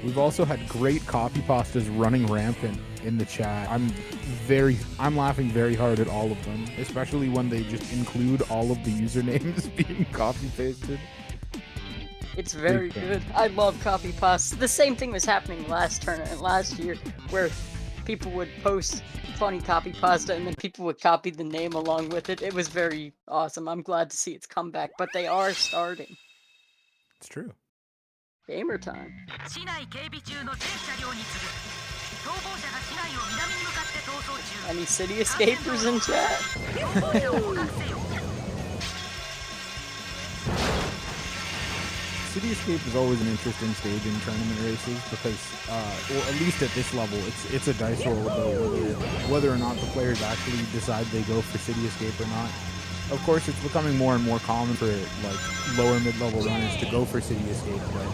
We've also had great copy pastas running rampant in the chat. I'm laughing very hard at all of them, especially when they just include all of the usernames being copy pasted. It's very good. I love copy pasta. The same thing was happening last tournament last year, where people would post funny copy pasta and then people would copy the name along with it. It was very awesome. I'm glad to see its comeback, but they are starting. It's true. Gamer time. Any city escapers in chat? City Escape is always an interesting stage in tournament races because, or at least at this level, it's a dice roll about whether or not the players actually decide they go for City Escape or not. Of course, it's becoming more and more common for like lower mid-level runners to go for City Escape, but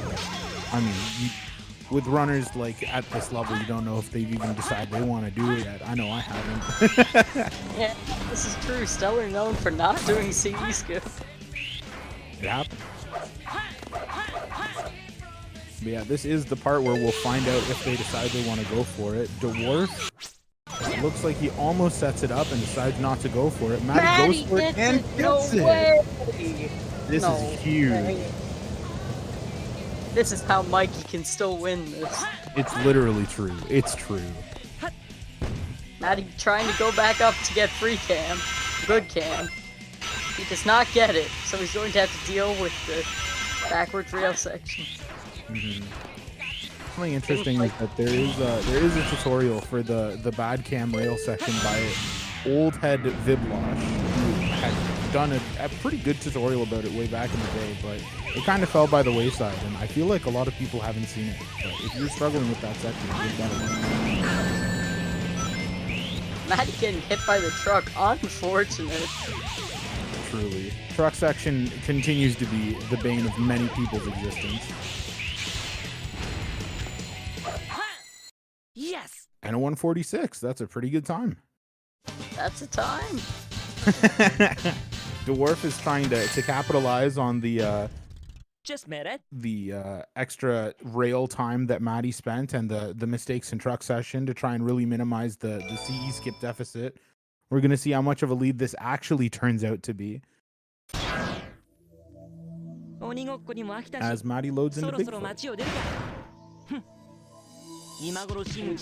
I mean, with runners like at this level, you don't know if they've even decided they want to do it yet. I know I haven't. Yeah, this is true. Stellar known for not doing City Skip. It happens. But yeah, this is the part where we'll find out if they decide they want to go for it. Dwarf, it looks like he almost sets it up and decides not to go for it. Matty goes for it and gets it. This is huge. Way. This is how Mikey can still win this. It's literally true. It's true. Matty trying to go back up to get free cam. Good cam. He does not get it, so he's going to have to deal with the backwards rail section. Something interesting is that there is a tutorial for the bad cam rail section by old head Viblosh, who had done a pretty good tutorial about it way back in the day, but it kind of fell by the wayside, and I feel like a lot of people haven't seen it. But if you're struggling with that section, you've got to Matty getting hit by the truck, unfortunate. Truly. Truck section continues to be the bane of many people's existence. Yes. And a 146. That's a pretty good time. That's a time. Dwarf is trying to capitalize on the just met it. The extra rail time that Matty spent and the mistakes in truck session to try and really minimize the CE skip deficit. We're going to see how much of a lead this actually turns out to be. As Matty loads into Bigfoot.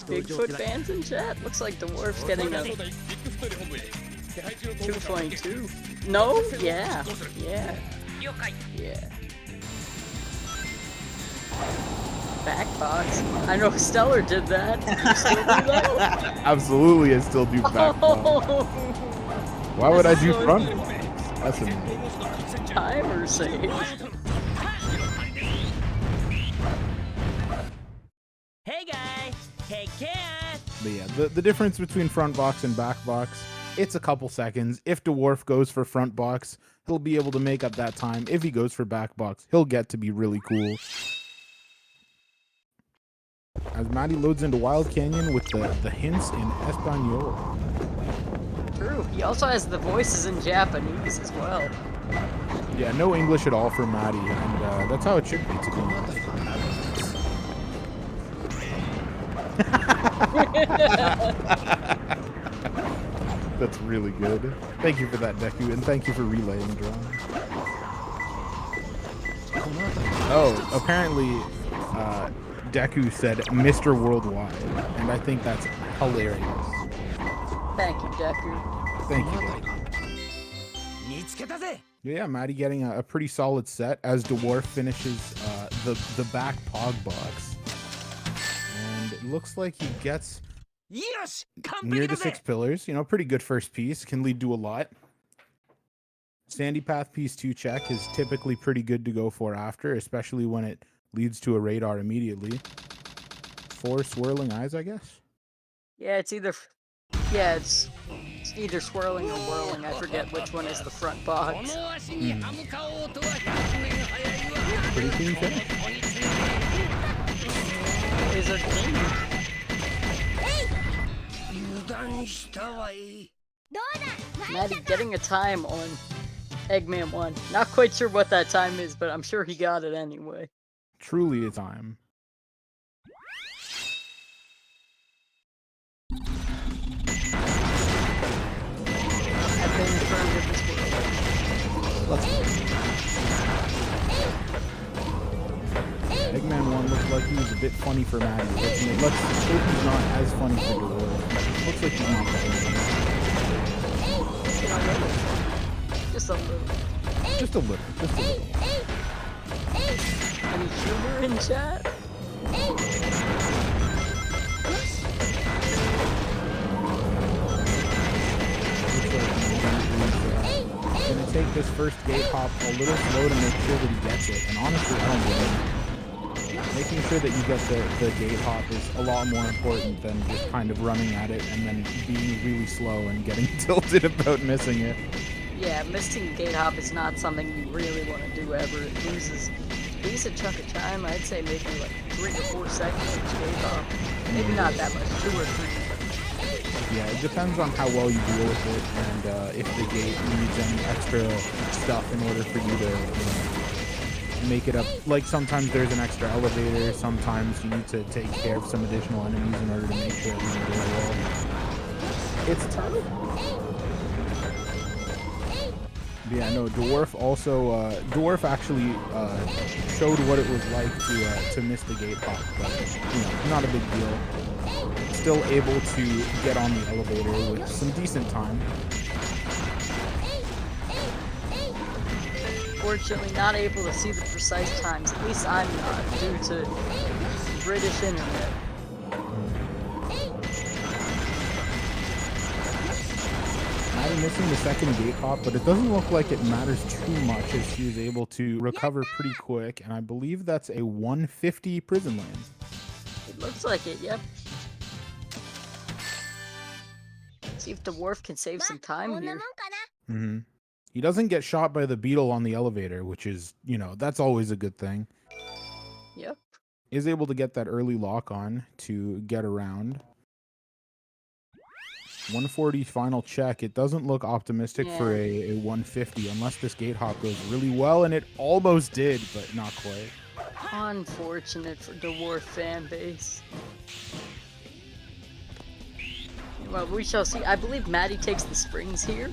Bigfoot fans in chat? Looks like Dwarf's getting a 222. No? Yeah. Yeah. Yeah. Backbox. I know Stellar did that. You still do that? Absolutely, I still do backbox. Why would I do front? That's amazing. Timer save. Hey guys, take care. But yeah, the difference between front box and back box, it's a couple seconds. If Dwarf goes for front box, he'll be able to make up that time. If he goes for back box, he'll get to be really cool. As Matty loads into Wild Canyon with the hints in Espanol. True. He also has the voices in Japanese as well. Yeah, no English at all for Matty, and that's how it should be, to be honest. That's really good. Thank you for that, Deku, and thank you for relaying, John. Oh, apparently, Deku said Mr. Worldwide, and I think that's hilarious. Thank you, Deku. Thank you, Deku. Yeah, Matty getting a pretty solid set as Dwarf finishes the back pog box. And it looks like he gets near the 6 pillars. You know, pretty good first piece. Can lead to a lot. Sandy Path piece 2 check is typically pretty good to go for after, especially when it leads to a radar immediately. 4 swirling eyes, I guess? Yeah, it's either... Yeah, it's either swirling or whirling. I forget which one is the front box. Pretty clean finish. Is it clean? Matty getting a time on Eggman 1. Not quite sure what that time is, but I'm sure he got it anyway. Truly a time. Let's go. Eggman 1 looked like he was a bit funny for Maddie. Let's hope he's not as funny for Dwarf. Looks like he's not funny. Just a little. Just a little. Just a little. Any humor in chat? Gonna take this first gate hop a little slow to make sure that he gets it. And honestly, I don't blame him. Making sure that you get the gate hop is a lot more important than just kind of running at it and then being really slow and getting tilted about missing it. Yeah, missing gate hop is not something you really want to do ever. It loses a decent chunk of time. I'd say maybe like 3 or 4 seconds each gate hop. Maybe not that much, 2 or 3. Yeah, it depends on how well you deal with it and if the gate needs any extra stuff in order for you to, make it up. Like sometimes there's an extra elevator, sometimes you need to take care of some additional enemies in order to make sure everything goes well. It's tough. Yeah, no, Dwarf actually showed what it was like to miss the gate hop, but not a big deal. Still able to get on the elevator with some decent time. Fortunately, not able to see the precise times. At least I'm not, due to British internet. Maddie missing the second gate hop, but it doesn't look like it matters too much as she was able to recover pretty quick, and I believe that's a 150 prison lane. It looks like it, yep. See if the Dwarf can save some time here. Mm-hmm. He doesn't get shot by the beetle on the elevator, which is, that's always a good thing. Yep. Is able to get that early lock on to get around. 140 final check. It doesn't look optimistic for a 150 unless this gate hop goes really well, and it almost did, but not quite. Unfortunate for Dwarf fan base. Well, we shall see. I believe Maddie takes the springs here,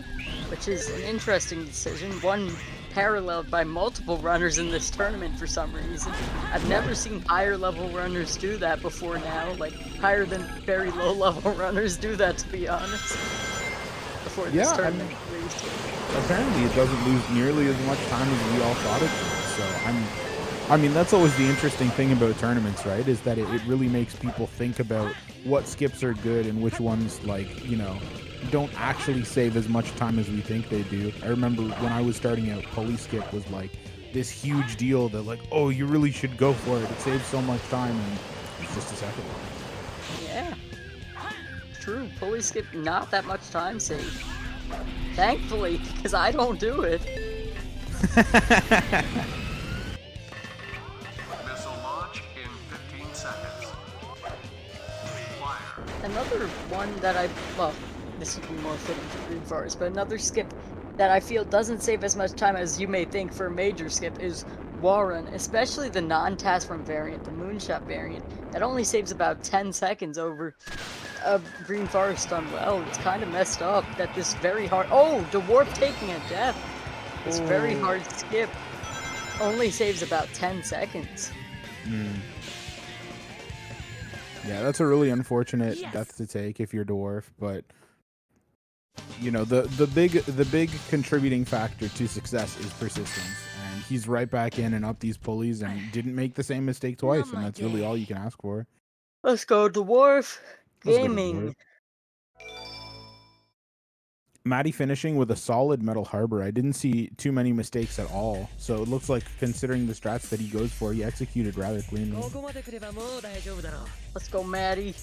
which is an interesting decision. One paralleled by multiple runners in this tournament for some reason. I've never seen higher level runners do that before now, like higher than very low level runners do that, to be honest. Before this tournament, at least. Apparently it doesn't lose nearly as much time as we all thought it would, so I mean, that's always the interesting thing about tournaments, right? Is that it really makes people think about what skips are good and which ones, don't actually save as much time as we think they do. I remember when I was starting out, Police Skip was like this huge deal that oh, you really should go for it. It saves so much time, and it's just a second. Yeah. True, Police Skip, not that much time saved. Thankfully, because I don't do it. Another one that this would be more fitting for Green Forest, but another skip that I feel doesn't save as much time as you may think for a major skip is Warren, especially the non-task run variant, the Moonshot variant, that only saves about 10 seconds over Green Forest done well. It's kind of messed up that this very hard... Oh, Dwarf taking a death. This very hard skip only saves about 10 seconds. Yeah, that's a really unfortunate death to take if you're Dwarf, but the big contributing factor to success is persistence, and he's right back in and up these pulleys and didn't make the same mistake twice, and that's really all you can ask for. Let's go Dwarf Gaming. Maddie finishing with a solid Metal Harbor. I didn't see too many mistakes at all, so it looks like, considering the strats that he goes for, he executed rather cleanly. Let's go, Maddie.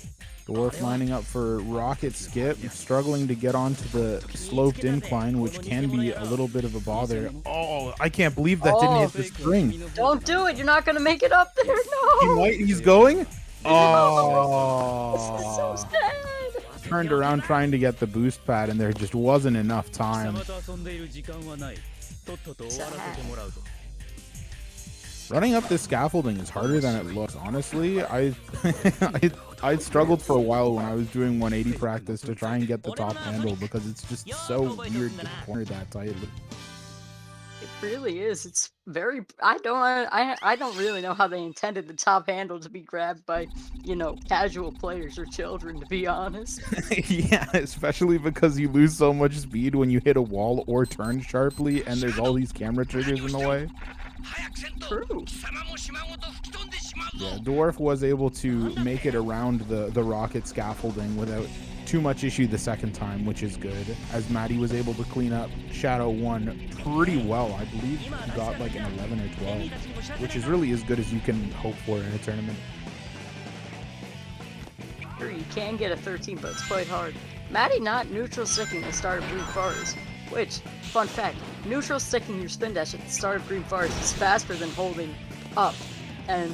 Dwarf lining up for Rocket Skip, struggling to get onto the sloped incline, which can be a little bit of a bother. Oh, I can't believe that didn't hit the spring. Don't do it. You're not going to make it up there. No. He's going? Oh. This is so sad. Turned around trying to get the boost pad, and there just wasn't enough time. Running up this scaffolding is harder than it looks. Honestly, I struggled for a while when I was doing 180 practice to try and get the top handle, because it's just so weird to corner that tightly. It really is. It's very. I don't really know how they intended the top handle to be grabbed by, casual players or children. To be honest. Yeah, especially because you lose so much speed when you hit a wall or turn sharply, and there's all these camera triggers in the way. True. Yeah, Dwarf was able to make it around the rocket scaffolding without too much issue the second time, which is good, as Matty was able to clean up Shadow 1 pretty well. I believe he got like an 11 or 12, which is really as good as you can hope for in a tournament. Sure, you can get a 13, but it's quite hard. Matty not neutral sticking the start of Green Forest, which, fun fact, neutral sticking your spin dash at the start of Green Forest is faster than holding up and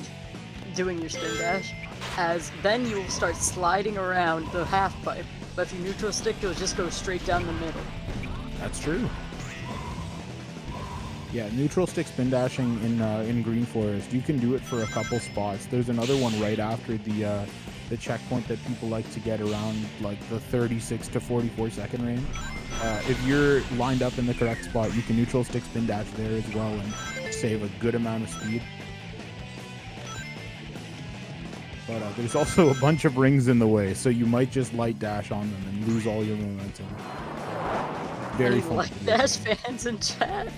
doing your spin dash, as then you will start sliding around the half pipe, but if you neutral stick, you'll just go straight down the middle. That's true. Yeah, neutral stick spin dashing in Green Forest, you can do it for a couple spots. There's another one right after the checkpoint that people like to get around like the 36 to 44 second range. If you're lined up in the correct spot, you can neutral stick spin dash there as well and save a good amount of speed. But there's also a bunch of rings in the way, so you might just light dash on them and lose all your momentum. Very fun. Light dash fans in chat?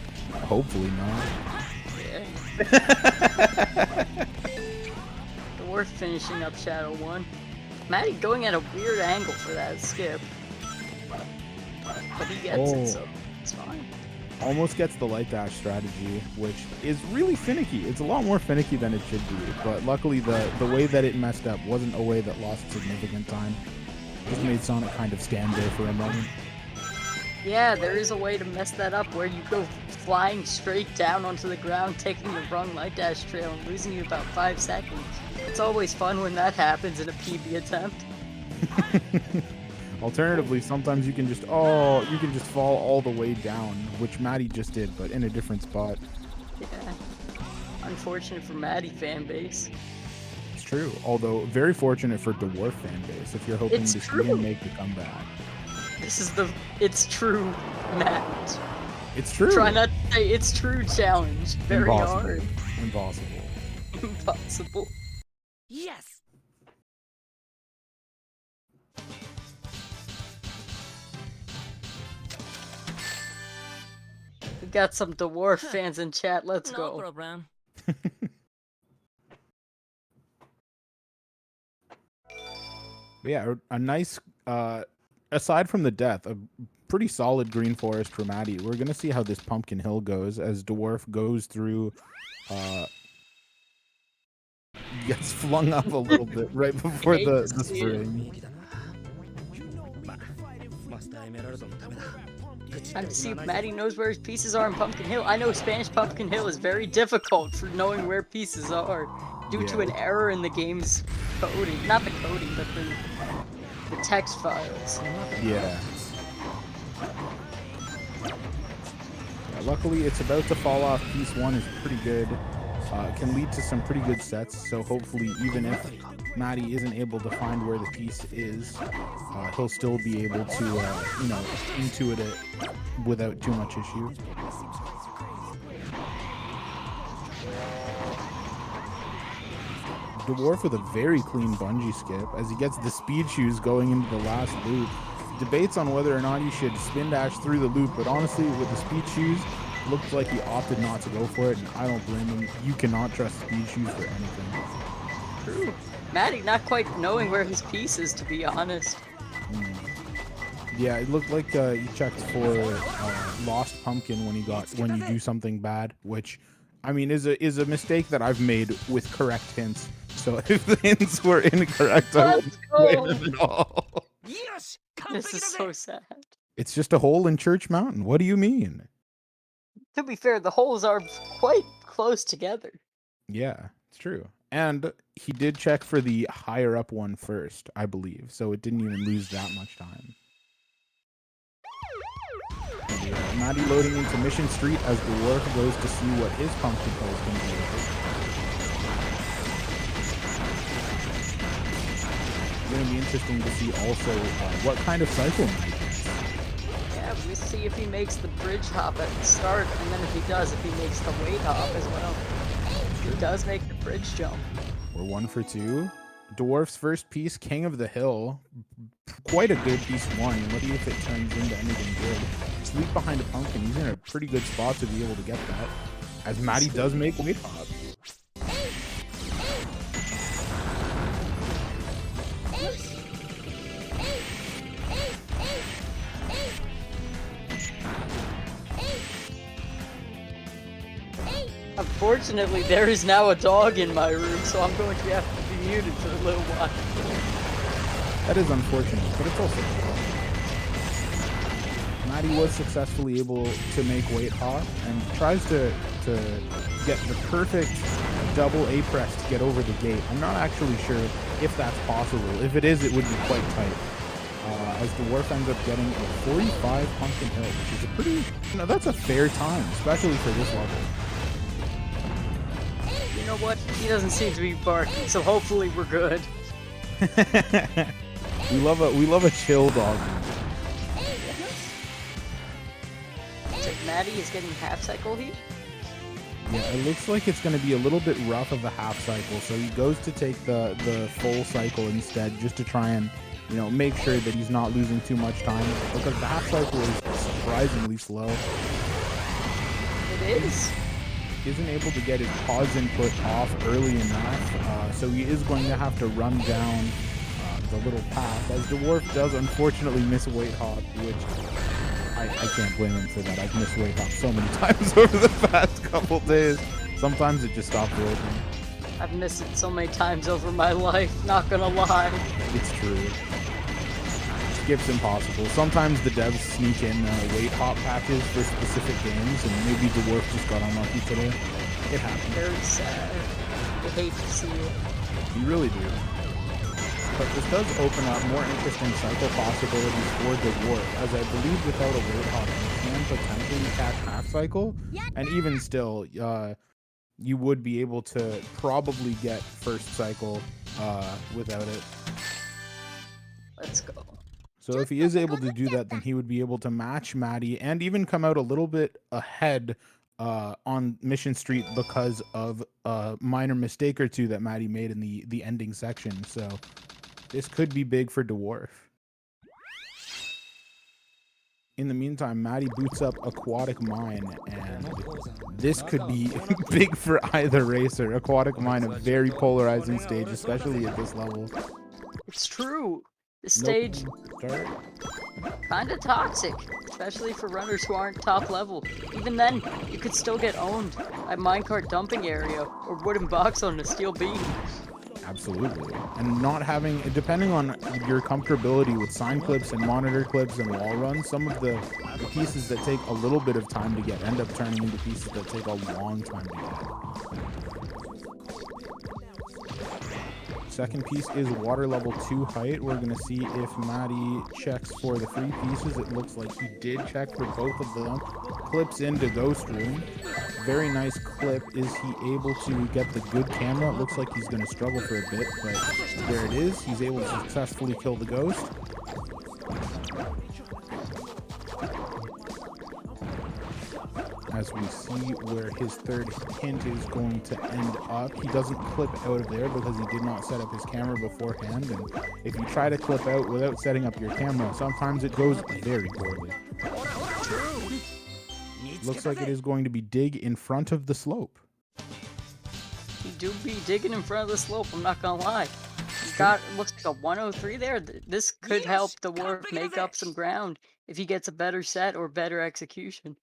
Hopefully not. Yeah. Dwarf finishing up Shadow 1. Matty going at a weird angle for that skip. But he gets it, so it's fine. Almost gets the light dash strategy, which is really finicky. It's a lot more finicky than it should be, but luckily the way that it messed up wasn't a way that lost significant time. Just made Sonic kind of stand there for a moment. Yeah, there is a way to mess that up where you go flying straight down onto the ground, taking the wrong light dash trail and losing you about 5 seconds. It's always fun when that happens in a PB attempt. Alternatively, sometimes you can just fall all the way down, which Matty just did, but in a different spot. Yeah. Unfortunate for Matty fan base. It's true, although very fortunate for Dwarf fan base if you're hoping to see him make the comeback. It's true, Matt. It's true. Try not to say it's true challenge. Very hard. Impossible. Impossible. Yes! We got some Dwarf fans in chat. Let's go. No problem. Yeah, a nice, aside from the death, a pretty solid Green Forest for Matty. We're going to see how this Pumpkin Hill goes as Dwarf goes through, gets flung up a little bit right before the spring. Time to see if Matty knows where his pieces are in Pumpkin Hill. I know Spanish Pumpkin Hill is very difficult for knowing where pieces are due to an error in the game's coding. Not the coding, but the text files. Yeah. Luckily, it's about to fall off. Piece 1 is pretty good. Can lead to some pretty good sets, so hopefully even if Matty isn't able to find where the piece is, he'll still be able to, intuit it without too much issue. Dwarf with a very clean bungee skip as he gets the speed shoes going into the last loop. Debates on whether or not he should spin dash through the loop, but honestly, with the speed shoes, looked like he opted not to go for it, and I don't blame him. You cannot trust speed shoes for anything. True. Matty not quite knowing where his piece is, to be honest. Yeah, it looked like he checked for lost pumpkin when you do something bad, which, I mean, is a mistake that I've made with correct hints. So if the hints were incorrect, I wouldn't blame them at all. Yes! This is so sad. It's just a hole in Church Mountain. What do you mean? To be fair, the holes are quite close together. Yeah, it's true. And he did check for the higher up one first, I believe. So it didn't even lose that much time. Matty loading into Mission Street as Dwarf goes to see what his pumpkin hill is going to be like. It's going to be interesting to see also what kind of cycle Matty gets. Yeah, We'll see if he makes the bridge hop at the start, and then if he does, if he makes the weight hop as well. He does make the bridge jump. We're 1 for 2. Dwarf's first piece, King of the Hill. Quite a good piece 1. What do you if it turns into anything good? Sleep behind a pumpkin. He's in a pretty good spot to be able to get that. As Matty does make weight hop. Unfortunately, there is now a dog in my room, so I'm going to have to be muted for a little while. That is unfortunate, but it's also Matty was successfully able to make weight hop and tries to get the perfect double A press to get over the gate. I'm not actually sure if that's possible. If it is, it would be quite tight. As Dwarf ends up getting a 45 pumpkin hill, which is a pretty, that's a fair time, especially for this level. You know what? He doesn't seem to be barking, so hopefully we're good. we love a chill dog. So Matty is getting half cycle here? Yeah, it looks like it's going to be a little bit rough of a half cycle, so he goes to take the full cycle instead, just to try and, make sure that he's not losing too much time, because the half cycle is surprisingly slow. It is. He isn't able to get his pause input off early enough, so he is going to have to run down the little path, as Dwarf does unfortunately miss weight hop, which I can't blame him for that. I've missed weight hop so many times over the past couple days. Sometimes it just stopped working. I've missed it so many times over my life, not gonna lie. It's true. Skip's impossible. Sometimes the devs sneak in weight hop patches for specific games, and maybe Dwarf just got unlucky today. It happens. Very sad. I hate to see it. You really do. But this does open up more interesting cycle possibilities for Dwarf, as I believe without a weight hop, you can potentially catch half cycle, and even still, you would be able to probably get first cycle without it. Let's go. So if he is able to do that, then he would be able to match Matty and even come out a little bit ahead on Mission Street because of a minor mistake or two that Matty made in the ending section. So this could be big for Dwarf. In the meantime, Matty boots up Aquatic Mine, and this could be big for either racer. Aquatic Mine, a very polarizing stage, especially at this level. It's true. The stage, kind of toxic, especially for runners who aren't top level. Even then, you could still get owned at minecart dumping area or wooden box on a steel beam. Absolutely. And not having, depending on your comfortability with sign clips and monitor clips and wall runs, some of the pieces that take a little bit of time to get end up turning into pieces that take a long time to get. Second piece is water level 2 height. We're going to see if Matty checks for the free pieces. It looks like he did check for both of them. Clips into Ghost Room. Very nice clip. Is he able to get the good camera? It looks like he's going to struggle for a bit, but there it is. He's able to successfully kill the ghost. As we see where his third hint is going to end up. He doesn't clip out of there because he did not set up his camera beforehand, and if you try to clip out without setting up your camera, sometimes it goes very poorly. Looks like it is going to be dig in front of the slope. He do be digging in front of the slope, I'm not gonna lie. He's got, looks like a 103 there. This could help the Dwarf make up some ground if he gets a better set or better execution.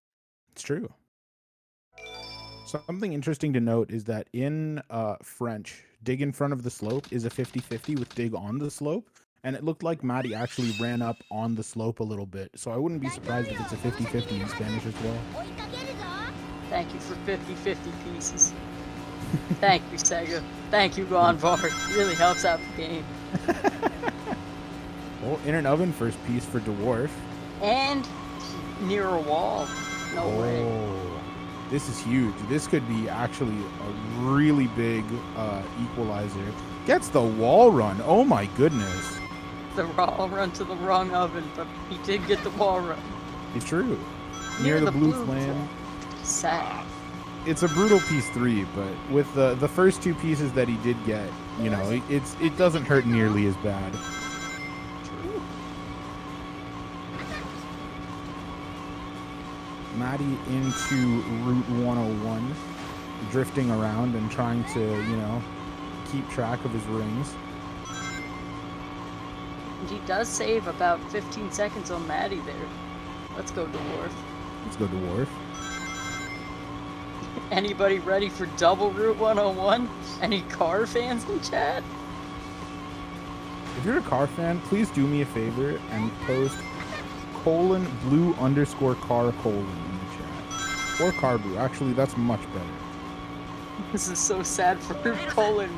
It's true. Something interesting to note is that in French, dig in front of the slope is a 50-50 with dig on the slope. And it looked like Matty actually ran up on the slope a little bit. So I wouldn't be surprised if it's a 50-50 in Spanish as well. Thank you for 50-50 pieces. Thank you, Sega. Thank you, Gonvar. It really helps out the game. Well, in an oven first piece for Dwarf. And near a wall. No way. This is huge. This could be actually a really big equalizer. Gets the wall run. Oh my goodness. The wall run to the wrong oven, but he did get the wall run. It's true. Near the blue flame. Sad. It's a brutal piece 3, but with the first 2 pieces that he did get, you know, it doesn't hurt nearly as bad. True. Matty into Route 101, drifting around and trying to, you know, keep track of his rings. And he does save about 15 seconds on Matty there. Let's go, Dwarf. Let's go, Dwarf. Anybody ready for double Route 101? Any car fans in chat? If you're a car fan, please do me a favor and post :blue_car : in the chat. Or car blue. Actually, that's much better. This is so sad for :blue_car .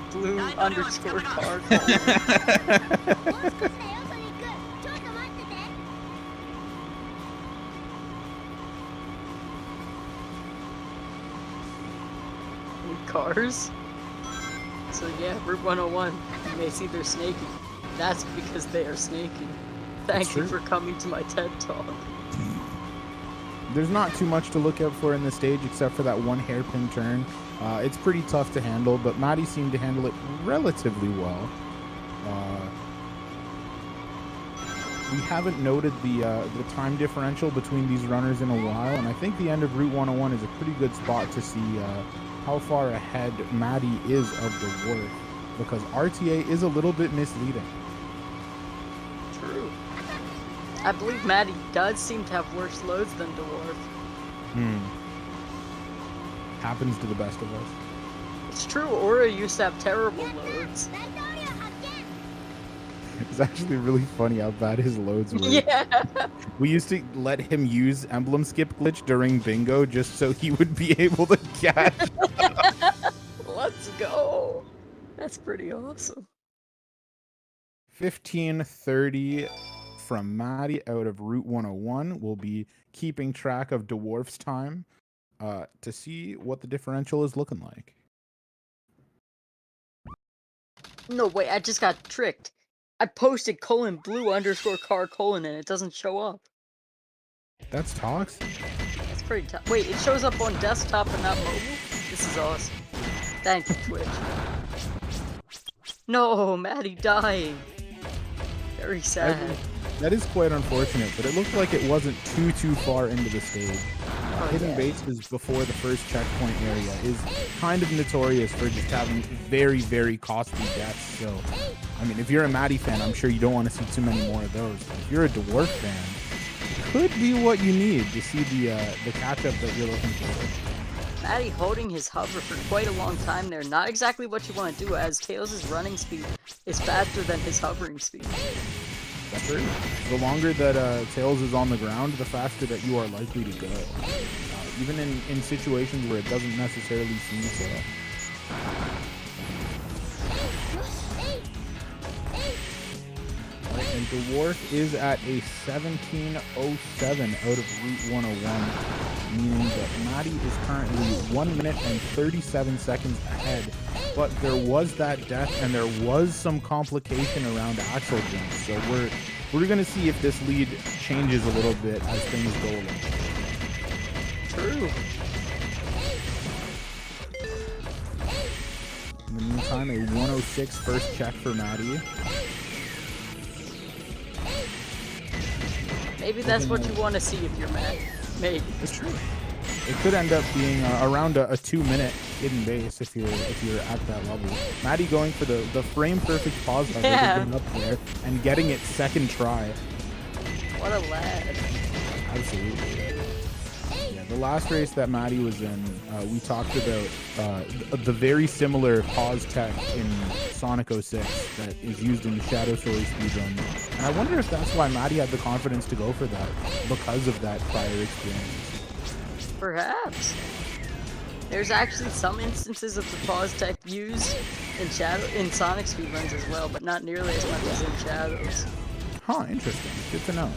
Cars? So yeah, Route 101. You may see they're snaky. That's because they are snaky. Thank you for coming to my TED Talk. There's not too much to look out for in this stage except for that one hairpin turn. It's pretty tough to handle, but Matty seemed to handle it relatively well. We haven't noted the time differential between these runners in a while, and I think the end of Route 101 is a pretty good spot to see how far ahead Matty is of Dwarf, because RTA is a little bit misleading. True. I believe Matty does seem to have worse loads than Dwarf. Happens to the best of us. It's true, Aura used to have terrible loads. It's actually really funny how bad his loads were. Yeah. We used to let him use emblem skip glitch during bingo just so he would be able to catch. Let's go. That's pretty awesome. 15:30 from Matty out of Route 101. We'll be keeping track of Dwarf's time to see what the differential is looking like. No, wait, I just got tricked. I posted :blue_car : and it doesn't show up. That's toxic. That's pretty tough. Wait, it shows up on desktop and not mobile? This is awesome. Thank you, Twitch. No, Matty dying. Very sad. That is quite unfortunate, but it looked like it wasn't too far into the stage. Hidden bases before the first checkpoint area is kind of notorious for just having very, very costly deaths. So, I mean, if you're a Matty fan, I'm sure you don't want to see too many more of those. But if you're a Dwarf fan, it could be what you need to see the catch-up that you're looking for. Matty holding his hover for quite a long time there. Not exactly what you want to do, as Tails' running speed is faster than his hovering speed. That's true. The longer that Tails is on the ground, the faster that you are likely to go. Even in situations where it doesn't necessarily seem so. Right, and Dwarf is at a 17:07 out of Route 101, meaning that Matty is currently 1 minute and 37 seconds ahead. But there was that death, and there was some complication around axle jumps. So we're gonna see if this lead changes a little bit as things go along. True. In the meantime, a 106 first check for Matty. Maybe that's what you want to see if you're Matty. Maybe. It's true. It could end up being around a 2-minute hidden base if you're at that level. Matty going for the frame perfect pause button up there and getting it second try. What a lad. Absolutely. Yeah, the last race that Matty was in, we talked about the very similar pause tech in Sonic 06 that is used in the Shadow Story speedrun. And I wonder if that's why Matty had the confidence to go for that, because of that prior experience. Perhaps. There's actually some instances of the pause tech used in Sonic speedruns as well, but not nearly as much as in Shadows. Huh, interesting. Good to know.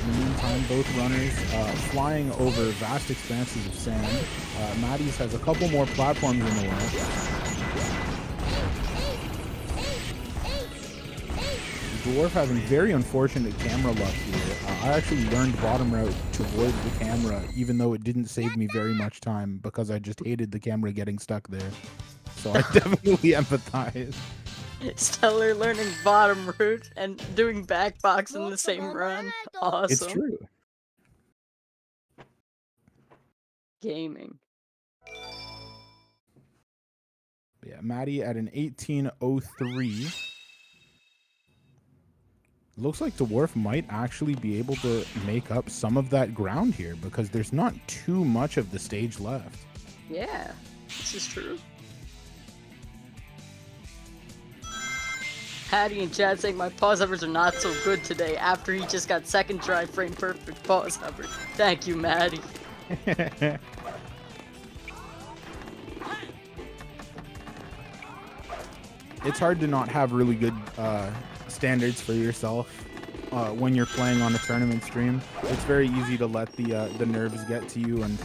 In the meantime, both runners flying over vast expanses of sand. Matty's has a couple more platforms in the way. Dwarf having very unfortunate camera luck here. I actually learned bottom route to avoid the camera, even though it didn't save me very much time because I just hated the camera getting stuck there. So I definitely empathize. Stellar learning bottom route and doing back box in the same run. Awesome. It's true. Gaming. Yeah, Maddie at an 18:03. Looks like Dwarf might actually be able to make up some of that ground here because there's not too much of the stage left. Yeah, this is true. Patty in chat saying my pause hovers are not so good today after he just got second try frame perfect pause hover. Thank you, Maddie. It's hard to not have really good standards for yourself when you're playing on a tournament stream. It's very easy to let the nerves get to you and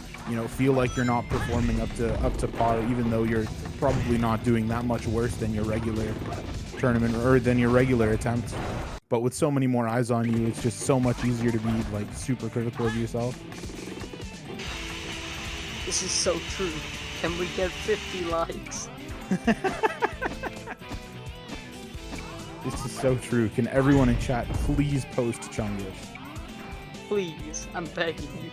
feel like you're not performing up to par, even though you're probably not doing that much worse than your regular tournament or than your regular attempt. But with so many more eyes on you, it's just so much easier to be like super critical of yourself. This is so true. Can we get 50 likes? This is so true. Can everyone in chat please post Chungus? Please, I'm begging you.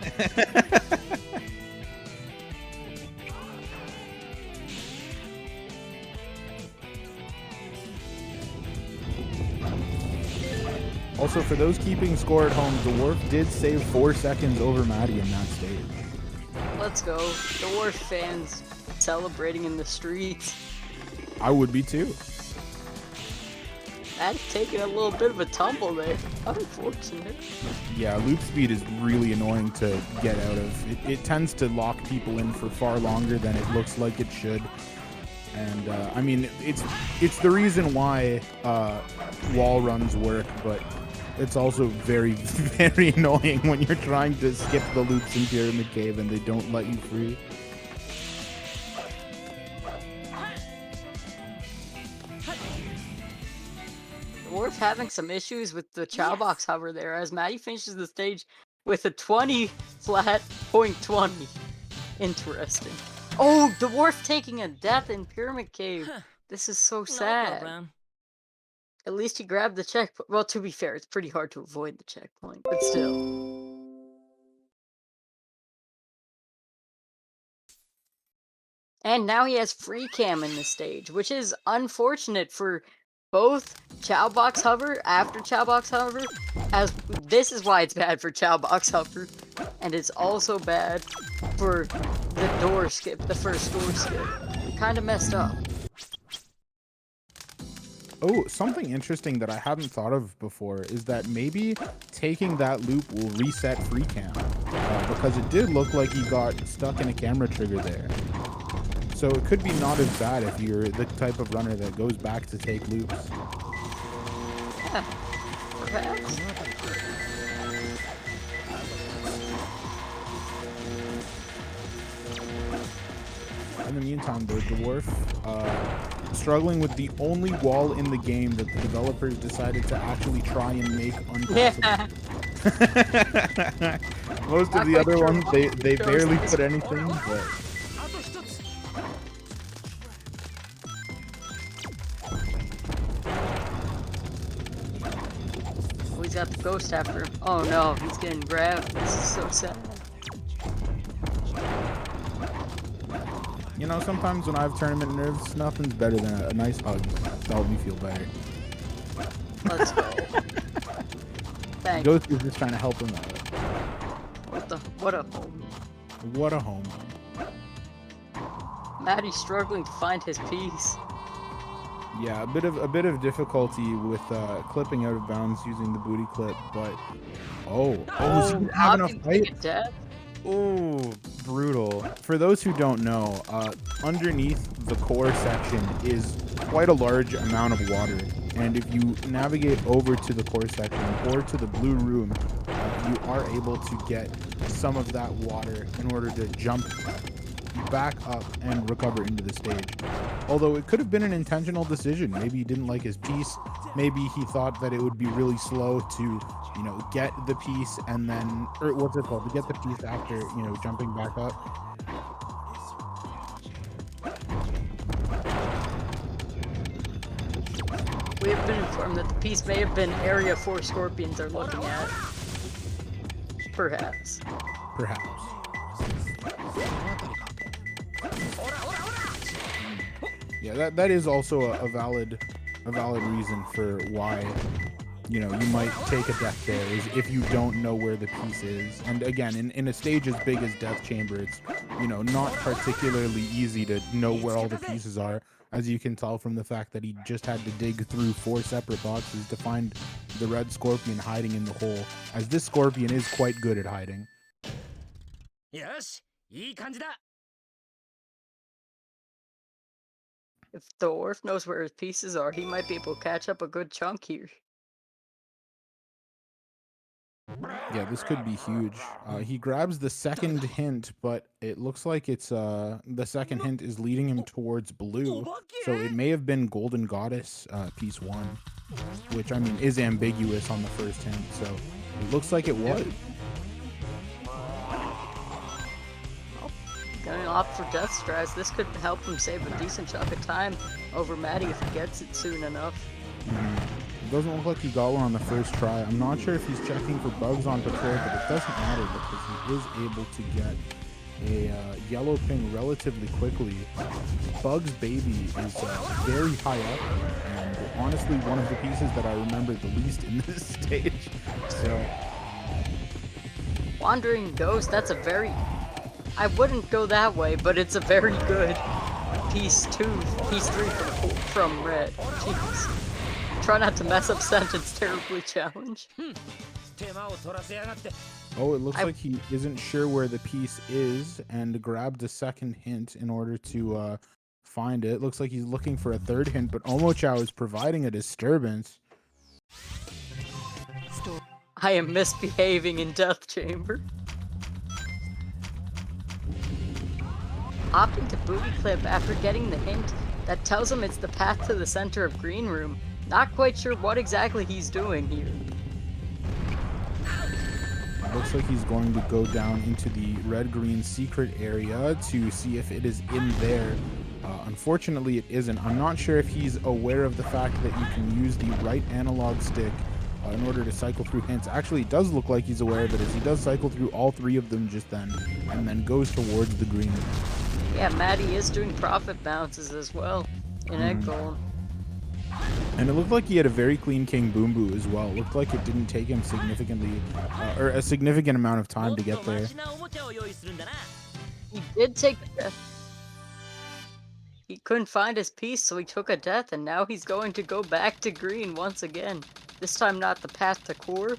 Also, for those keeping score at home, Dwarf did save 4 seconds over Maddie in that stage. Let's go. Dwarf fans celebrating in the streets. I would be too. That's taking a little bit of a tumble there. Unfortunate. Yeah, loop speed is really annoying to get out of. It tends to lock people in for far longer than it looks like it should. And I mean, it's the reason why wall runs work, but it's also very, very annoying when you're trying to skip the loops in Pyramid Cave and they don't let you free. Dwarf having some issues with the Chow Box hover there as Maddie finishes the stage with a 20 flat .20. Interesting. Oh, Dwarf taking a death in Pyramid Cave. This is so sad. At least he grabbed the checkpoint. Well, to be fair, it's pretty hard to avoid the checkpoint, but still. And now he has free cam in the stage, which is unfortunate for both Chow Box Hover after Chow Box Hover, as this is why it's bad for Chow Box Hover, and it's also bad for the door skip, the first door skip. Kind of messed up. Oh, something interesting that I hadn't thought of before is that maybe taking that loop will reset free cam, because it did look like he got stuck in a camera trigger there. So it could be not as bad if you're the type of runner that goes back to take loops. Yeah, perhaps. In the meantime, though, Dwarf struggling with the only wall in the game that the developers decided to actually try and make unpassable. Yeah. Most of the other ones, they barely put anything, but... Oh, he's got the ghost after him. Oh no, he's getting grabbed. This is so sad. You know, sometimes when I have tournament nerves, nothing's better than a nice hug to help me feel better. Let's go. Thank you. Ghost is just trying to help him out. What a home. What a home. Maddie's struggling to find his piece. Yeah, a bit of difficulty with clipping out of bounds using the booty clip, but is he having a fight? Oh, brutal. For those who don't know, underneath the core section is quite a large amount of water. And if you navigate over to the core section or to the blue room, you are able to get some of that water in order to jump back up and recover into the stage. Although it could have been an intentional decision. Maybe he didn't like his piece. Maybe he thought that it would be really slow to, you know, get the piece and then, or what's it called, to get the piece after, you know, jumping back up. We have been informed that the piece may have been Area 4 Scorpions they're looking at. Perhaps. Perhaps. Yeah, that is also a valid reason for why, you know, you might take a death there, is if you don't know where the piece is. And again, in a stage as big as Death Chamber, it's, you know, not particularly easy to know where all the pieces are, as you can tell from the fact that he just had to dig through 4 separate boxes to find the red scorpion hiding in the hole, as this scorpion is quite good at hiding. Yes, いい感じだ. If the dwarf knows where his pieces are, he might be able to catch up a good chunk here. Yeah, this could be huge. He grabs the second hint, but it looks like it's the second hint is leading him towards blue. So it may have been Golden Goddess piece 1, which I mean is ambiguous on the first hint. So it looks like it was. Going off for Death Strides, this could help him save a decent chunk of time over Matty if he gets it soon enough. It doesn't look like he got one on the first try. I'm not sure if he's checking for bugs on patrol, but it doesn't matter because he is able to get a yellow ping relatively quickly. Bug's Baby is very high up, and honestly one of the pieces that I remember the least in this stage. So, Wandering Ghost, that's a very... I wouldn't go that way, but it's a very good piece 3 from Red. Jeez. Try not to mess up sentence terribly challenge. Oh, it looks like he isn't sure where the piece is and grabbed a second hint in order to find it. Looks like he's looking for a third hint, but Omochao is providing a disturbance. I am misbehaving in Death Chamber. Opting to booty clip after getting the hint that tells him it's the path to the center of Green Room. Not quite sure what exactly he's doing here. Looks like he's going to go down into the red-green secret area to see if it is in there. Unfortunately, it isn't. I'm not sure if he's aware of the fact that you can use the right analog stick in order to cycle through hints. Actually, it does look like he's aware of it, as he does cycle through all 3 of them just then, and then goes towards the green. Yeah, Matty is doing profit bounces as well in Egg Golem. And it looked like he had a very clean King Boom Boo as well. It looked like it didn't take him significantly, or a significant amount of time to get there. He did take a death. He couldn't find his piece, so he took a death, and now he's going to go back to green once again. This time not the path to core,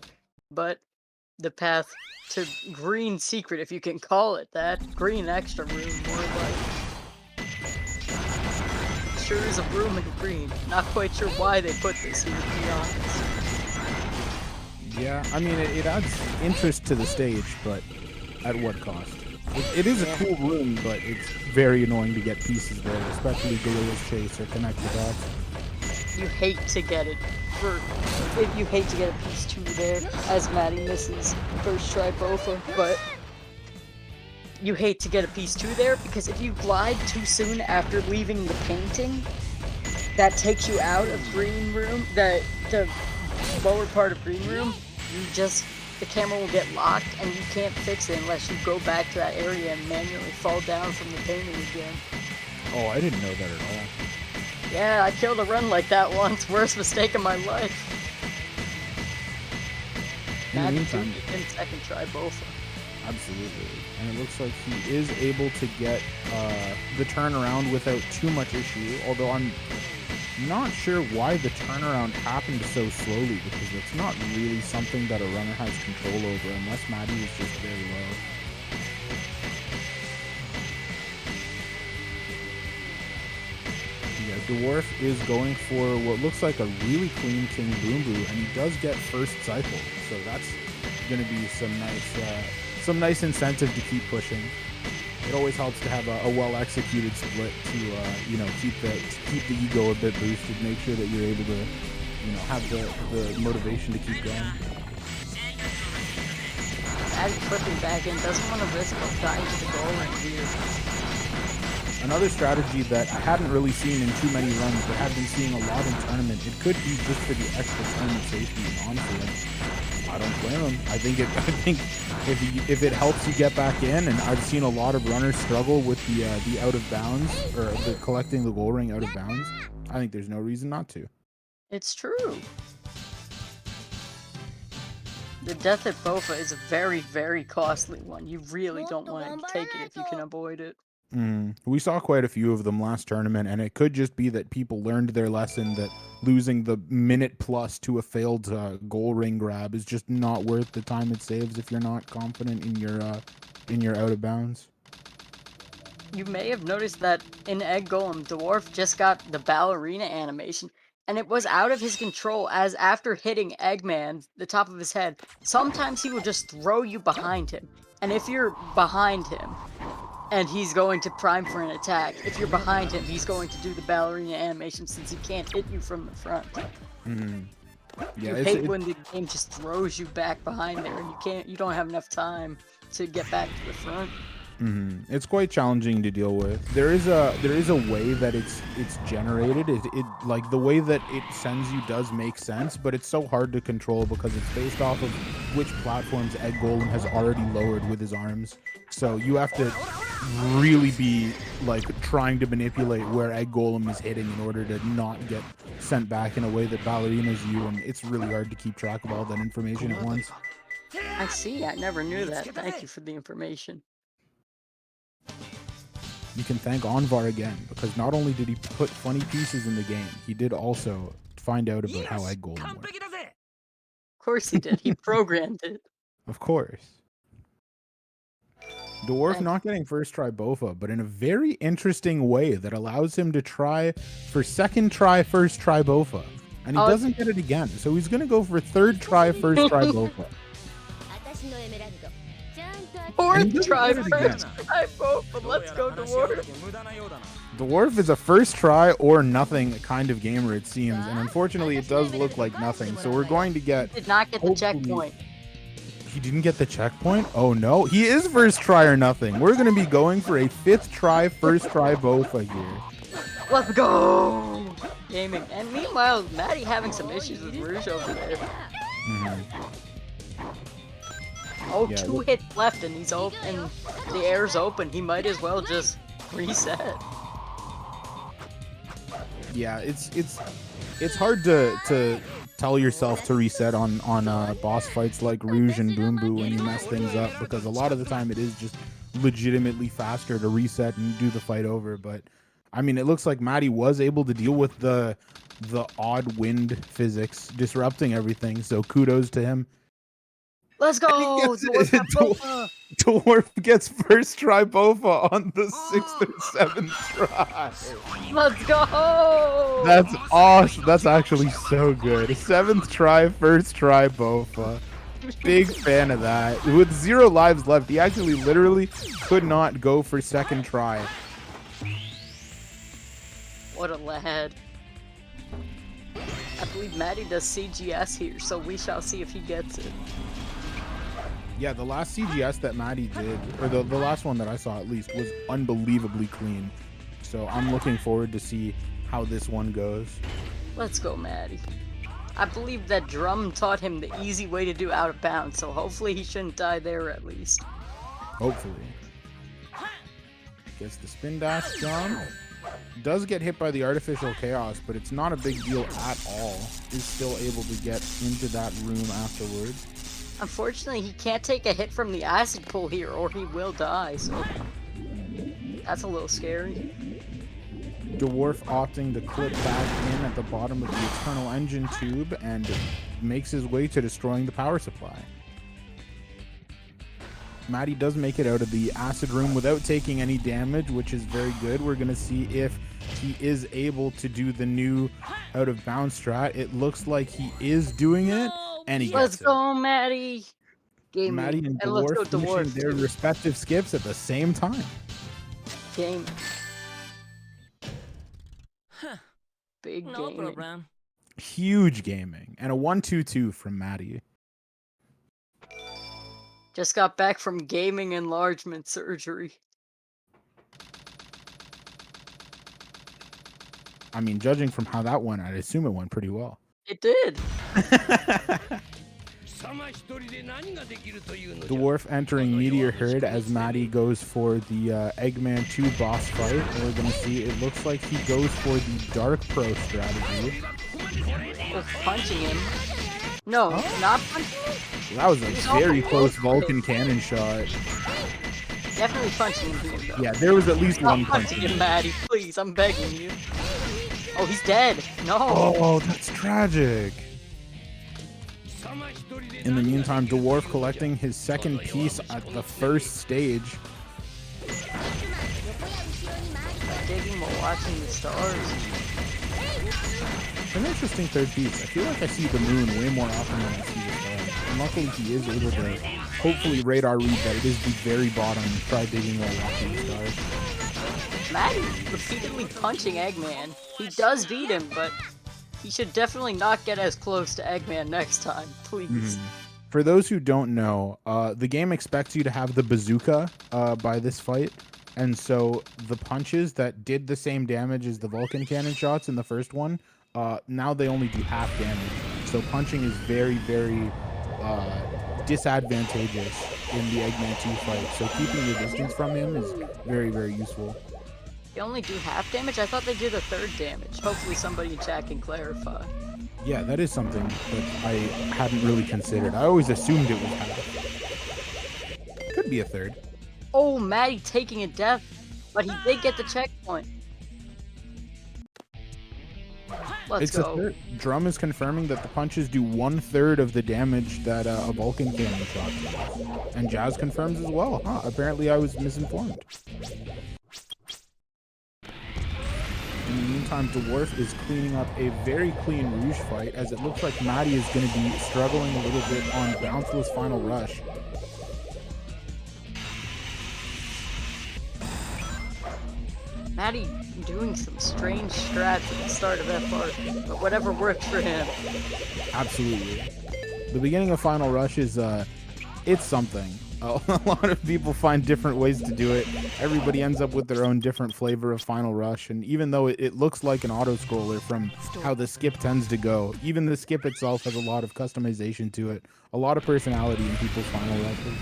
but the path to green secret, if you can call it that. Green extra room, more like. Sure is a room in green. Not quite sure why they put this here, to be honest. Yeah, I mean, it adds interest to the stage, but at what cost? It is a cool room, but it's very annoying to get pieces there, especially Gorilla's Chase or Connect the Dots. You hate to get it. You hate to get a piece 2 there, as Matty misses first try Bofa, but you hate to get a piece 2 there, because if you glide too soon after leaving the painting, that takes you out of green room, the lower part of green room, the camera will get locked, and you can't fix it unless you go back to that area and manually fall down from the painting again. Oh, I didn't know that at all. Yeah, I killed a run like that once. Worst mistake of my life. In the meantime, in second try both. Absolutely. And it looks like he is able to get the turnaround without too much issue, although I'm not sure why the turnaround happened so slowly, because it's not really something that a runner has control over, unless Matty is just very low. Yeah, Dwarf is going for what looks like a really clean King Boom Boo, and he does get first cycle, so that's going to be some nice incentive to keep pushing. It always helps to have a well-executed split to you know, keep the ego a bit boosted, make sure that you're able to, you know, have the motivation to keep going. Maddie flipping back in, doesn't want to risk dying to the goal line here. Another strategy that I hadn't really seen in too many runs, but have been seeing a lot in tournament. It could be just for the extra tournament safety. And honestly, I don't blame him. I think if it helps you get back in, and I've seen a lot of runners struggle with the out of bounds or the collecting the goal ring out of bounds. I think there's no reason not to. It's true. The death at Bofa is a very, very costly one. You really don't want to take it if you can avoid it. We saw quite a few of them last tournament, and it could just be that people learned their lesson that losing the minute plus to a failed goal ring grab is just not worth the time it saves if you're not confident in your out of bounds. You may have noticed that in Egg Golem, Dwarf just got the ballerina animation, and it was out of his control, as after hitting Eggman, the top of his head, sometimes he will just throw you behind him. And if you're behind him, and he's going to prime for an attack, if you're behind him, he's going to do the ballerina animation since he can't hit you from the front. Yeah, you hate when the game just throws you back behind there, and you don't have enough time to get back to the front. It's quite challenging to deal with. There is a way that it's generated. It like the way that it sends you does make sense, but it's so hard to control because it's based off of which platforms Egg Golem has already lowered with his arms. So you have to really be like trying to manipulate where Egg Golem is hitting in order to not get sent back in a way that ballerinas you, and it's really hard to keep track of all that information at once. I see. I never knew that. Thank you for the information. You can thank Anvar again, because not only did he put funny pieces in the game, he did also find out about how Egg Golem works. Of course he did. He programmed it. Of course. Dwarf not getting first try Bofa, but in a very interesting way that allows him to try for second try first try Bofa. And he doesn't get it again, so he's going to go for third try first try Bofa. Fourth try first try Bofa. Let's go, Dwarf. Dwarf is a first try or nothing kind of gamer, it seems, and unfortunately it does look like nothing, so we're going to get... He did not get the checkpoint. He didn't get the checkpoint? Oh no, he is first try or nothing. We're going to be going for a fifth try first try Bofa here. Let's go! Gaming. And meanwhile, Maddie having some issues with Rouge over there. Oh, yeah, 2 hits left and he's open, and the air's open. He might as well just reset. Yeah, it's hard to tell yourself to reset on boss fights like Rouge and Boom Boo when you mess things up, because a lot of the time it is just legitimately faster to reset and do the fight over. But I mean, it looks like Maddie was able to deal with the odd wind physics disrupting everything, so kudos to him. Let's go! Dwarf gets first try Bofa on the 6th or 7th try. Let's go! That's awesome. That's actually so good. 7th try, first try Bofa. Big fan of that. With 0 lives left, he actually literally could not go for second try. What a lad. I believe Maddie does CGS here, so we shall see if he gets it. Yeah, the last CGS that Maddie did, or the last one that I saw at least, was unbelievably clean. So I'm looking forward to see how this one goes. Let's go, Maddie. I believe that Drum taught him the easy way to do out of bounds, so hopefully he shouldn't die there at least. Hopefully. Gets the spin dash Drum. Does get hit by the artificial chaos, but it's not a big deal at all. Is still able to get into that room afterwards. Unfortunately, he can't take a hit from the acid pool here, or he will die, so that's a little scary. Dwarf opting to clip back in at the bottom of the Eternal Engine tube and makes his way to destroying the power supply. Maddie does make it out of the acid room without taking any damage, which is very good. We're going to see if he is able to do the new out of bounds strat. It looks like he is doing it. And he Let's go, Maddie. Maddie and Dwarf finishing their respective skips at the same time. gaming. Huh. Big No gaming. problem. Huge gaming. And a 1-2-2 from Matty. Just got back from gaming enlargement surgery. I mean, judging from how that went, I'd assume it went pretty well. It did. Dwarf entering Meteor Herd as Matty goes for the Eggman 2 boss fight. We're going to see, it looks like he goes for the Dark Pro strategy. Was punching him. No, not punching him? That was a very close Vulcan cannon shot. Definitely punching him here, though. Yeah, there was at least Stop one punching punch. him, Maddie. Please, I'm begging you. Oh, he's dead. No. Oh, that's tragic. In the meantime, Dwarf collecting his second piece at the first stage. Digging while watching the stars. An interesting third piece. I feel like I see the moon way more often than I see the stars. And luckily he is able to hopefully radar read that it is the very bottom. Try digging while watching the stars. Maddie repeatedly punching Eggman. He does beat him, but he should definitely not get as close to Eggman next time, please. For those who don't know, the game expects you to have the bazooka by this fight. And so the punches that did the same damage as the Vulcan cannon shots in the first one, now they only do half damage. So punching is very, very disadvantageous in the Eggman 2 fight. So keeping your distance from him is very, very useful. They only do half damage? I thought they did a third damage. Hopefully somebody in chat can clarify. Yeah, that is something that I hadn't really considered. I always assumed it was half. Could be a third. Oh, Maddie taking a death, but he did get the checkpoint. Let's It's go. a third. Drum is confirming that the punches do 1/3 of the damage that a Vulcan cannon shot does. And Jazz confirms as well. Huh, apparently I was misinformed. In the meantime, Dwarf is cleaning up a very clean Rouge fight, as it looks like Matty is going to be struggling a little bit on Bounceless Final Rush. Maddie doing some strange strats at the start of FR, but whatever works for him. Absolutely. The beginning of Final Rush is, it's something. A lot of people find different ways to do it. Everybody ends up with their own different flavor of Final Rush, and even though it looks like an auto-scroller from how the skip tends to go, even the skip itself has a lot of customization to it, a lot of personality in people's Final Rushes.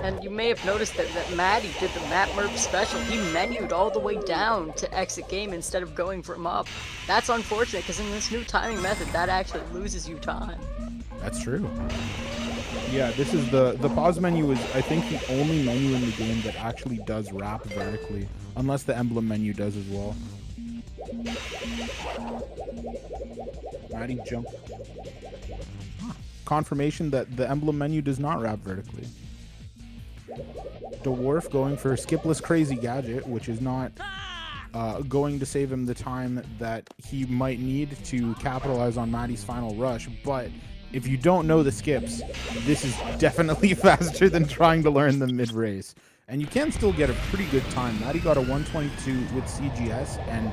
And you may have noticed that Maddie did the Map Merp special. He menued all the way down to exit game instead of going from up. That's unfortunate, because in this new timing method, that actually loses you time. That's true. Yeah, this is the pause menu is, I think, the only menu in the game that actually does wrap vertically, unless the emblem menu does as well. Maddie jump. Confirmation that the emblem menu does not wrap vertically. Dwarf going for skipless crazy gadget, which is not going to save him the time that he might need to capitalize on Maddie's final rush, but if you don't know the skips, this is definitely faster than trying to learn them mid-race. And you can still get a pretty good time. Maddie got a 122 with CGS, and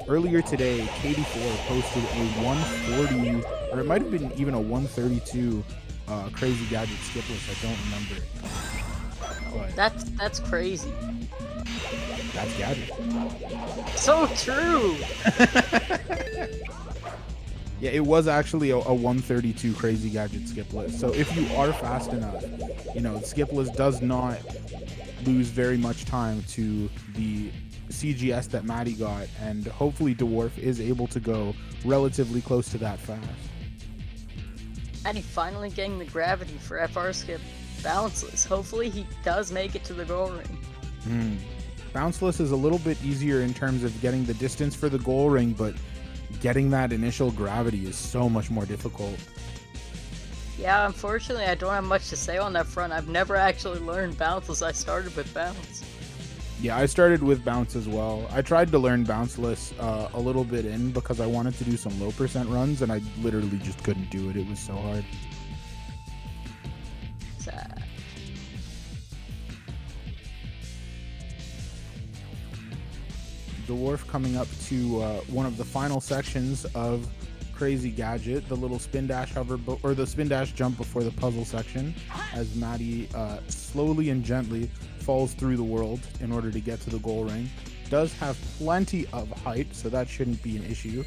earlier today, KD4 posted a 140, or it might have been even a 132 crazy gadget skipless. I don't remember. But That's crazy. that's gadget. So true! Yeah, it was actually a 132 crazy gadget skipless. So if you are fast enough, you know, skipless does not lose very much time to the CGS that Maddie got, and hopefully Dwarf is able to go relatively close to that fast. And he finally getting the gravity for FR skip bounceless. Hopefully he does make it to the goal ring. Bounceless is a little bit easier in terms of getting the distance for the goal ring, but getting that initial gravity is so much more difficult. Yeah, unfortunately I don't have much to say on that front. I've never actually learned bounceless. I started with bounce. Yeah, I started with bounce as well. I tried to learn bounceless a little bit in because I wanted to do some low percent runs, and I literally just couldn't do it. It was so hard. Sad. Dwarf coming up to one of the final sections of Crazy Gadget, the little spin dash hover, or the spin dash jump before the puzzle section, as Matty slowly and gently falls through the world in order to get to the goal ring. Does have plenty of height, so that shouldn't be an issue.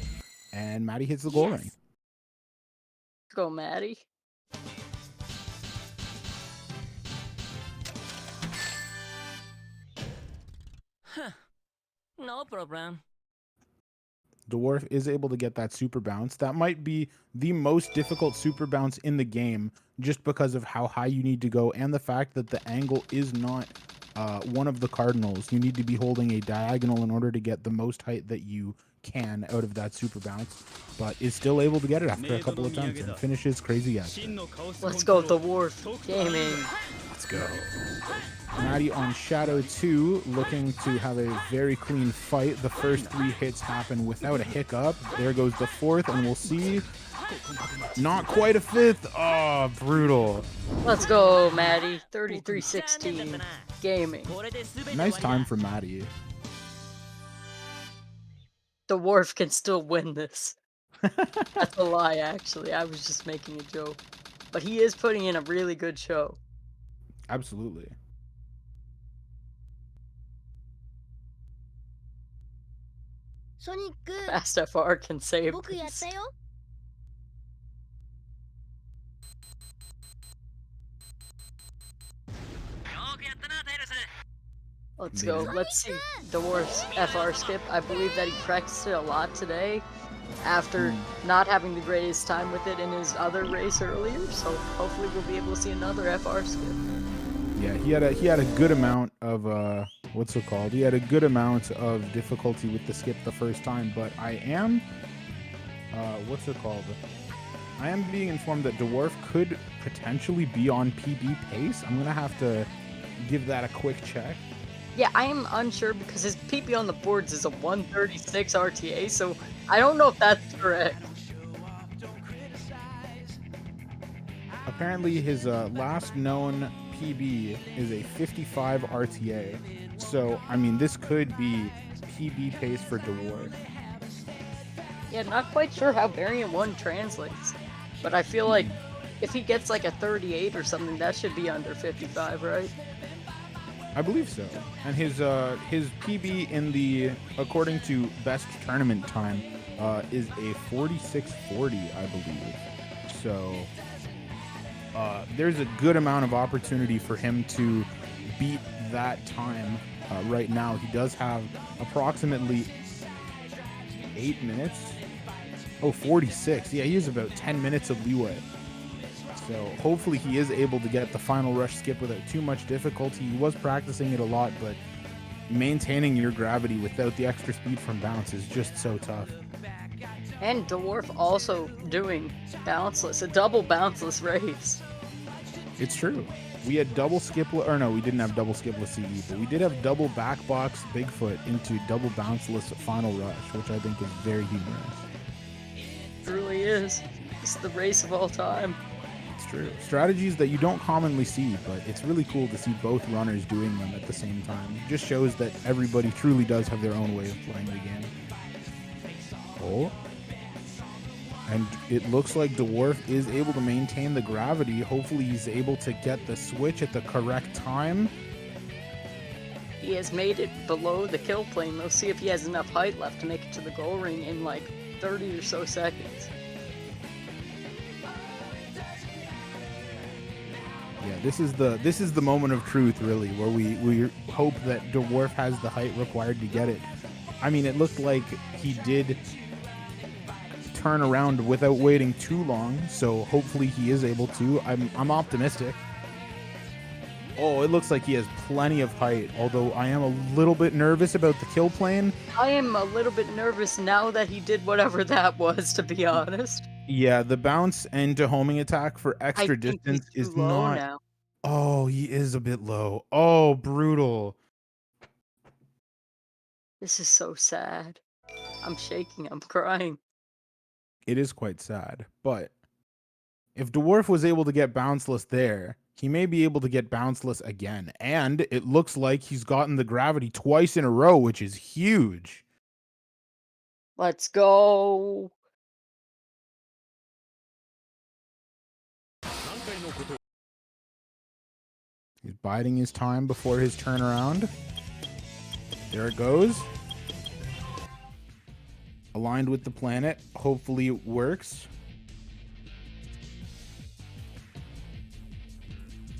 And Matty hits the goal ring. Let's go, Matty. No problem. Dwarf is able to get that super bounce. That might be the most difficult super bounce in the game, just because of how high you need to go and the fact that the angle is not one of the cardinals. You need to be holding a diagonal in order to get the most height that you can out of that super bounce, but is still able to get it after a couple of attempts and finishes Crazy Gadget. Let's go, Dwarf Gaming. Let's go. Matty on Shadow 2, looking to have a very clean fight. The first 3 hits happen without a hiccup. There goes the 4th, and we'll see. Not quite a 5th. Oh, brutal. Let's go, Matty. 33-16 Gaming. Nice time for Matty. Dwarf can still win this. That's a lie, actually. I was just making a joke. But he is putting in a really good show. Absolutely. Fast FR can save this. Let's go. Let's see Dwarf's FR skip. I believe that he practiced it a lot today after not having the greatest time with it in his other race earlier. So hopefully we'll be able to see another FR skip. Yeah, he had a good amount of what's it called? He had a good amount of difficulty with the skip the first time, but I am what's it called? I am being informed that Dwarf could potentially be on PB pace. I'm gonna have to give that a quick check. Yeah, I am unsure because his PB on the boards is a 136 RTA, so I don't know if that's correct. Apparently his last known PB is a 55 RTA. So, I mean, this could be PB pace for Dwarf. Yeah, not quite sure how Variant 1 translates, but I feel like if he gets like a 38 or something, that should be under 55, right? I believe so. And his PB in the, according to best tournament time, is a 46:40, I believe. So there's a good amount of opportunity for him to beat that time right now. He does have approximately 8 minutes. Oh, 46. Yeah, he has about 10 minutes of leeway. So hopefully he is able to get the final rush skip without too much difficulty. He was practicing it a lot, but maintaining your gravity without the extra speed from bounce is just so tough. And Dwarf also doing bounceless, a double bounceless race. It's true. We had double skipless, or no, we didn't have double skipless CE, but we did have double backbox Bigfoot into double bounceless final rush, which I think is very humorous. It really is. It's the race of all time. It's true. Strategies that you don't commonly see, but it's really cool to see both runners doing them at the same time. It just shows that everybody truly does have their own way of playing the game. Oh. And it looks like Dwarf is able to maintain the gravity. Hopefully he's able to get the switch at the correct time. He has made it below the kill plane. Let's see if he has enough height left to make it to the goal ring in like 30 or so seconds. Yeah, this is the moment of truth, really, where we hope that Dwarf has the height required to get it. I mean, it looked like he did turn around without waiting too long, so hopefully he is able to. I'm optimistic. Oh, it looks like he has plenty of height, although I am a little bit nervous about the kill plane. I am a little bit nervous now that he did whatever that was, to be honest. Yeah, the bounce into homing attack for extra distance is not... now. Oh, he is a bit low. Oh, brutal. This is so sad. I'm shaking. I'm crying. It is quite sad, but if Dwarf was able to get bounceless there, he may be able to get bounceless again. And it looks like he's gotten the gravity twice in a row, which is huge. Let's go. He's biding his time before his turnaround. There it goes. Aligned with the planet. Hopefully it works.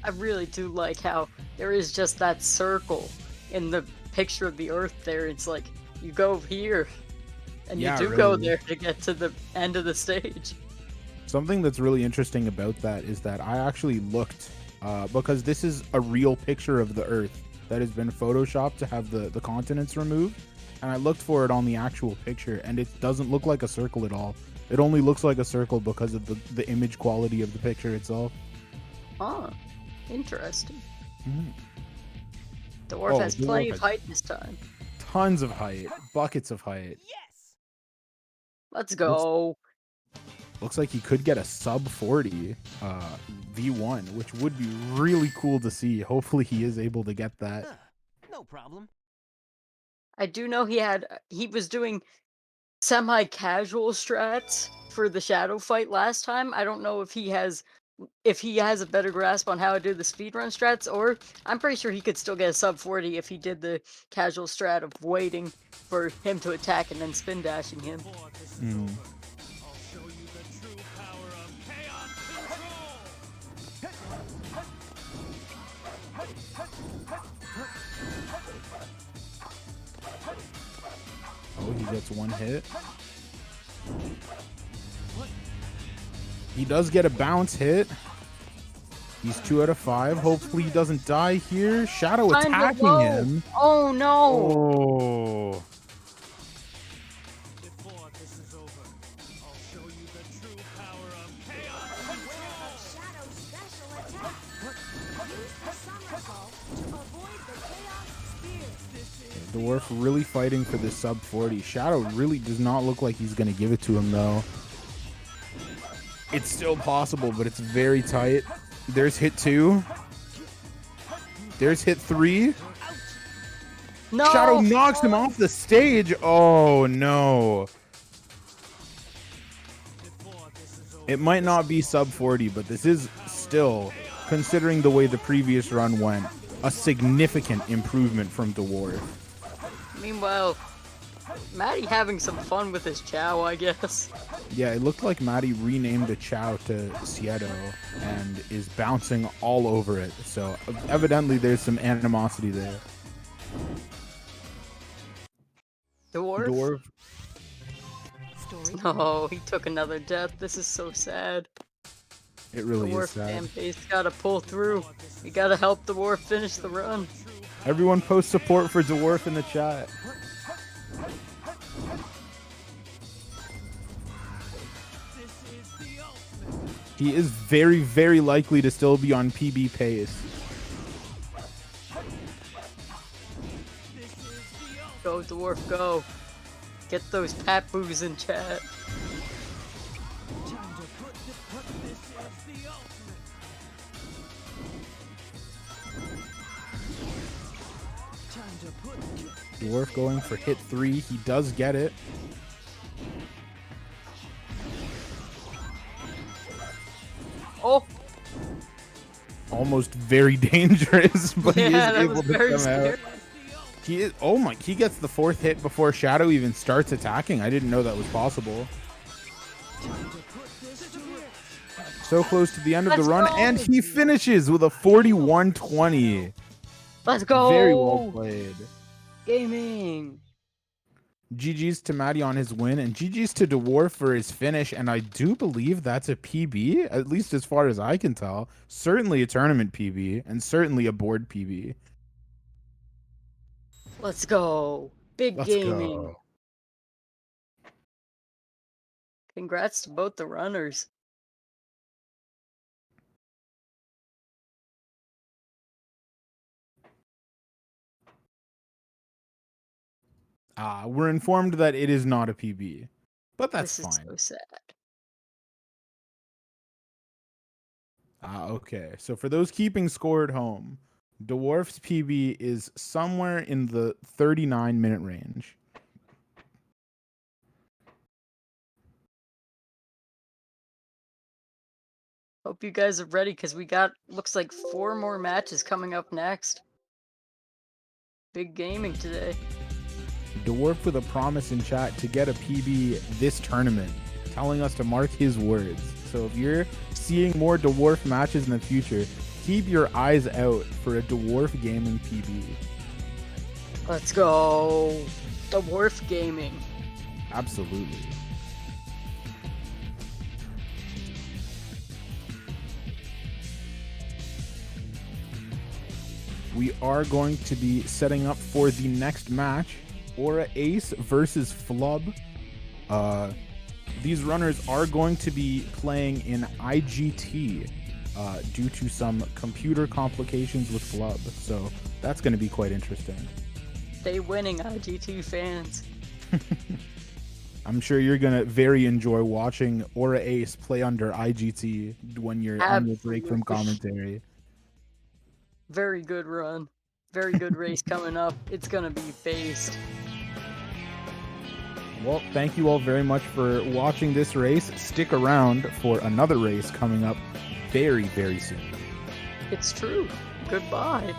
I really do like how there is just that circle in the picture of the Earth there. It's like, you go here, and Yeah, you do really. go there to get to the end of the stage. Something that's really interesting about that is that I actually looked, because this is a real picture of the Earth that has been photoshopped to have the continents removed. And I looked for it on the actual picture, and it doesn't look like a circle at all. It only looks like a circle because of the image quality of the picture itself. Huh. Interesting. Mhm. Dwarf Oh, has Dwarf plenty has- of height this time. Tons of height. Buckets of height. Let's go. Looks like he could get a sub 40 V1, which would be really cool to see. Hopefully he is able to get that. No problem. I do know he was doing semi-casual strats for the shadow fight last time. I don't know if he has a better grasp on how to do the speedrun strats, or I'm pretty sure he could still get a sub 40 if he did the casual strat of waiting for him to attack and then spin dashing him. Mm. Oh, he gets one hit. He does get a bounce hit. He's 2 out of 5. Hopefully he doesn't die here. Shadow Kinda attacking low. him. Oh no! Oh. Before this is over, I'll show you the true power of chaos. Shadow special attack. Use the somersault to avoid the chaos spear. Dwarf really fighting for this sub 40. Shadow really does not look like he's going to give it to him, though. It's still possible, but it's very tight. There's hit 2. There's hit 3. No! Shadow knocks him off the stage. Oh, no. It might not be sub 40, but this is still, considering the way the previous run went, a significant improvement from Dwarf. Meanwhile, Matty having some fun with his Chow, I guess. Yeah, it looked like Matty renamed a Chow to Sieto and is bouncing all over it. So evidently there's some animosity there. Dwarf? Story. No, he took another death. This is so sad. It really is Dwarf sad. fan base gotta pull through. We gotta help Dwarf finish the run. Everyone post support for Dwarf in the chat. He is very, very likely to still be on PB pace. Go, Dwarf, go. Get those papoos in chat. Dwarf going for hit 3. He does get it. Oh! Almost very dangerous, but he is Yeah, that able was to very come scary. out. He is, oh my, he gets the 4th hit before Shadow even starts attacking. I didn't know that was possible. So close to the end of the Let's run, go. and he finishes with a 41-20. Let's go! Very well played. Gaming! GG's to Matty on his win, and GG's to Dwarf for his finish, and I do believe that's a PB, at least as far as I can tell. Certainly a tournament PB, and certainly a board PB. Let's go! Big Let's gaming! go. Congrats to both the runners. We're informed that it is not a PB, but that's This is fine. so sad. Okay, so for those keeping score at home, Dwarf's PB is somewhere in the 39-minute range. Hope you guys are ready because we got looks like 4 more matches coming up next. Big gaming today. Dwarf with a promise in chat to get a PB this tournament, telling us to mark his words. So if you're seeing more Dwarf matches in the future, keep your eyes out for a Dwarf Gaming PB. Let's go. Dwarf Gaming. Absolutely. We are going to be setting up for the next match, Aura Ace versus Flub. These runners are going to be playing in IGT due to some computer complications with Flub, so that's going to be quite interesting. Stay winning, IGT fans. I'm sure you're going to very enjoy watching Aura Ace play under IGT when you're on your break from commentary. Very good run. Very good race coming up. It's going to be based. Well, thank you all very much for watching this race. Stick around for another race coming up very, very soon. It's true. Goodbye.